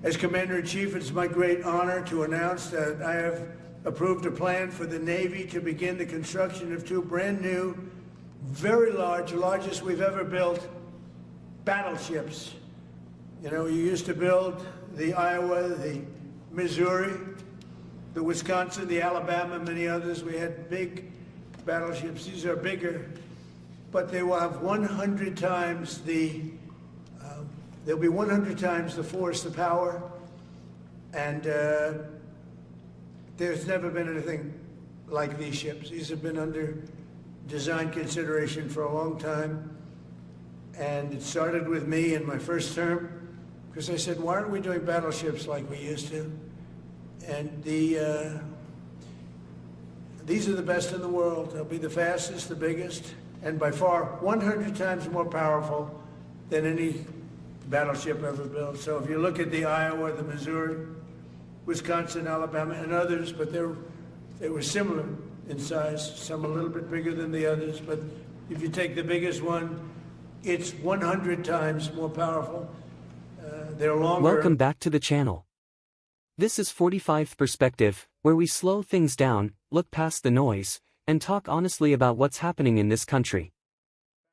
As Commander-in-Chief, it's my great honor to announce that I have approved a plan for the Navy to begin the construction of two brand new, very large, largest we've ever built, battleships. You know, you used to build the Iowa, the Missouri, the Wisconsin, the Alabama, many others. We had big battleships. These are bigger, but they will have 100 times they'll be 100 times the force, the power, and there's never been anything like these ships. These have been under design consideration for a long time, and it started with me in my first term, because I said, why aren't we doing battleships like we used to? And these are the best in the world. They'll be the fastest, the biggest, and by far 100 times more powerful than any battleship ever built. So if you look at the Iowa, the Missouri, Wisconsin, Alabama, and others, but they were similar in size, some a little bit bigger than the others, but if you take the biggest one, it's 100 times more powerful. They're longer. Welcome back to the channel. This is 45th Perspective, where we slow things down, look past the noise, and talk honestly about what's happening in this country.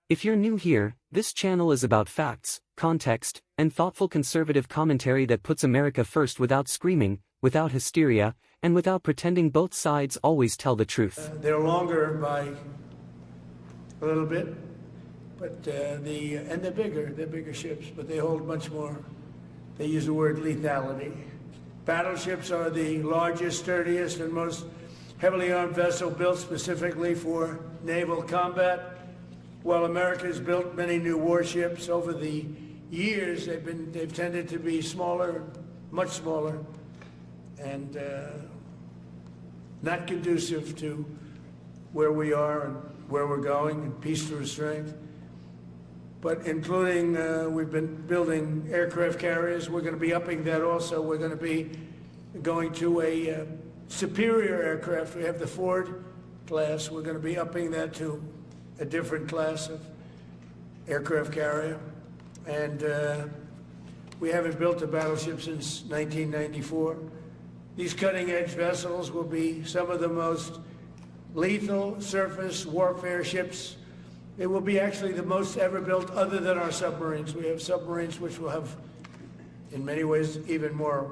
If you're new here, this channel is about facts, context, and thoughtful conservative commentary that puts America first without screaming, without hysteria, and without pretending both sides always tell the truth. They're longer by a little bit, but they're bigger ships, but they hold much more. They use the word lethality. Battleships are the largest, sturdiest, and most heavily armed vessel built specifically for naval combat. While America has built many new warships over the years, they've tended to be smaller, much smaller, and not conducive to where we are and where we're going, and peace through strength. But including, we've been building aircraft carriers. We're going to be upping that also. We're going to be going to a superior aircraft. We have the Ford class. We're going to be upping that to a different class of aircraft carrier. And we haven't built a battleship since 1994. These cutting-edge vessels will be some of the most lethal surface warfare ships. It will be actually the most ever built other than our submarines. We have submarines which will have, in many ways, even more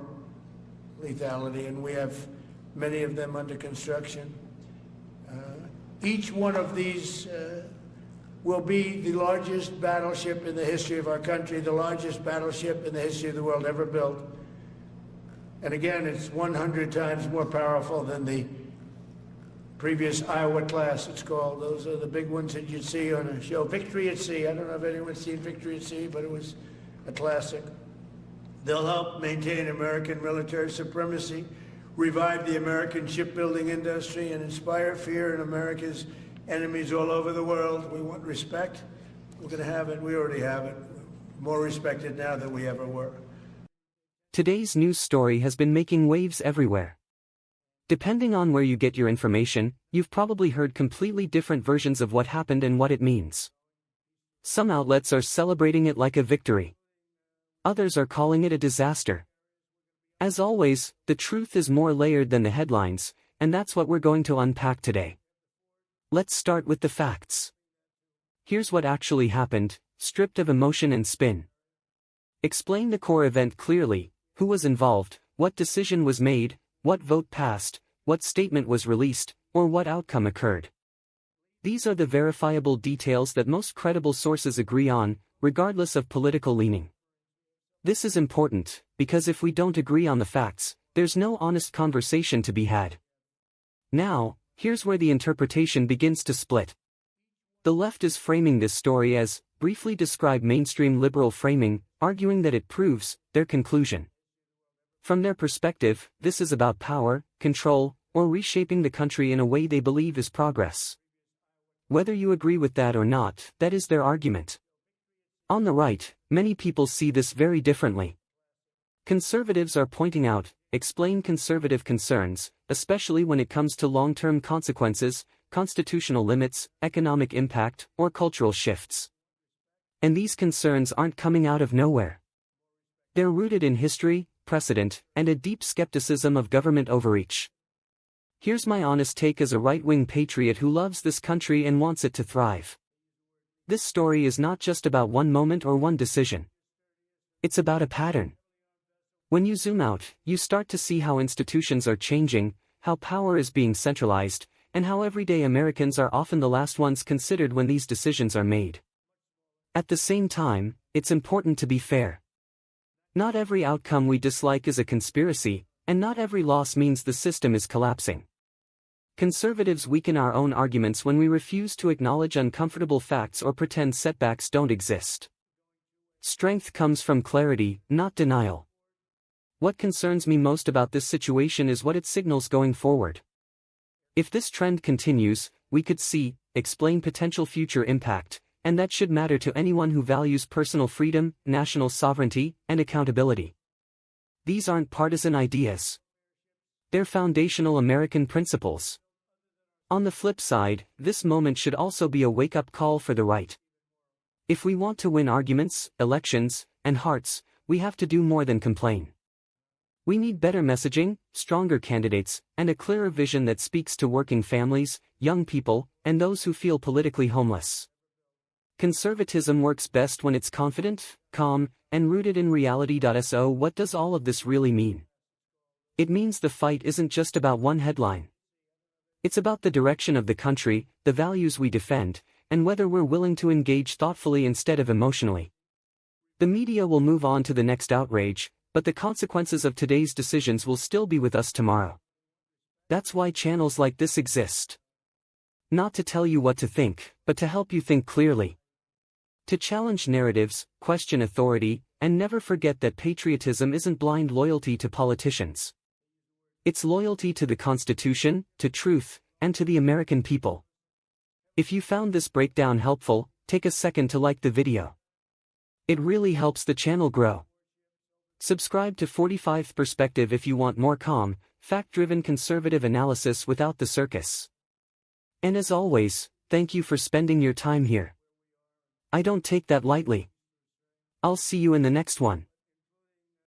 lethality, and we have many of them under construction. Each one of these will be the largest battleship in the history of our country, the largest battleship in the history of the world ever built. And again, it's 100 times more powerful than the previous Iowa class, it's called. Those are the big ones that you'd see on a show. Victory at Sea. I don't know if anyone's seen Victory at Sea, but it was a classic. They'll help maintain American military supremacy, revive the American shipbuilding industry, and inspire fear in America's enemies all over the world. We want respect. We're going to have it. We already have it. More respected now than we ever were. Today's news story has been making waves everywhere. Depending on where you get your information, you've probably heard completely different versions of what happened and what it means. Some outlets are celebrating it like a victory. Others are calling it a disaster. As always, the truth is more layered than the headlines, and that's what we're going to unpack today. Let's start with the facts. Here's what actually happened, stripped of emotion and spin. Explain the core event clearly: who was involved, what decision was made, what vote passed, what statement was released, or what outcome occurred. These are the verifiable details that most credible sources agree on, regardless of political leaning. This is important, because if we don't agree on the facts, there's no honest conversation to be had. Now, here's where the interpretation begins to split. The left is framing this story as, briefly describe mainstream liberal framing, arguing that it proves their conclusion. From their perspective, this is about power, control, or reshaping the country in a way they believe is progress. Whether you agree with that or not, that is their argument. On the right, many people see this very differently. Conservatives are pointing out, explain conservative concerns, especially when it comes to long-term consequences, constitutional limits, economic impact, or cultural shifts. And these concerns aren't coming out of nowhere. They're rooted in history, precedent, and a deep skepticism of government overreach. Here's my honest take as a right-wing patriot who loves this country and wants it to thrive. This story is not just about one moment or one decision. It's about a pattern. When you zoom out, you start to see how institutions are changing, how power is being centralized, and how everyday Americans are often the last ones considered when these decisions are made. At the same time, it's important to be fair. Not every outcome we dislike is a conspiracy, and not every loss means the system is collapsing. Conservatives weaken our own arguments when we refuse to acknowledge uncomfortable facts or pretend setbacks don't exist. Strength comes from clarity, not denial. What concerns me most about this situation is what it signals going forward. If this trend continues, we could see, explain potential future impact, and that should matter to anyone who values personal freedom, national sovereignty, and accountability. These aren't partisan ideas. They're foundational American principles. On the flip side, this moment should also be a wake-up call for the right. If we want to win arguments, elections, and hearts, we have to do more than complain. We need better messaging, stronger candidates, and a clearer vision that speaks to working families, young people, and those who feel politically homeless. Conservatism works best when it's confident, calm, and rooted in reality. So what does all of this really mean? It means the fight isn't just about one headline. It's about the direction of the country, the values we defend, and whether we're willing to engage thoughtfully instead of emotionally. The media will move on to the next outrage, but the consequences of today's decisions will still be with us tomorrow. That's why channels like this exist. Not to tell you what to think, but to help you think clearly. To challenge narratives, question authority, and never forget that patriotism isn't blind loyalty to politicians. It's loyalty to the Constitution, to truth, and to the American people. If you found this breakdown helpful, take a second to like the video. It really helps the channel grow. Subscribe to 45th Perspective if you want more calm, fact-driven conservative analysis without the circus. And as always, thank you for spending your time here. I don't take that lightly. I'll see you in the next one.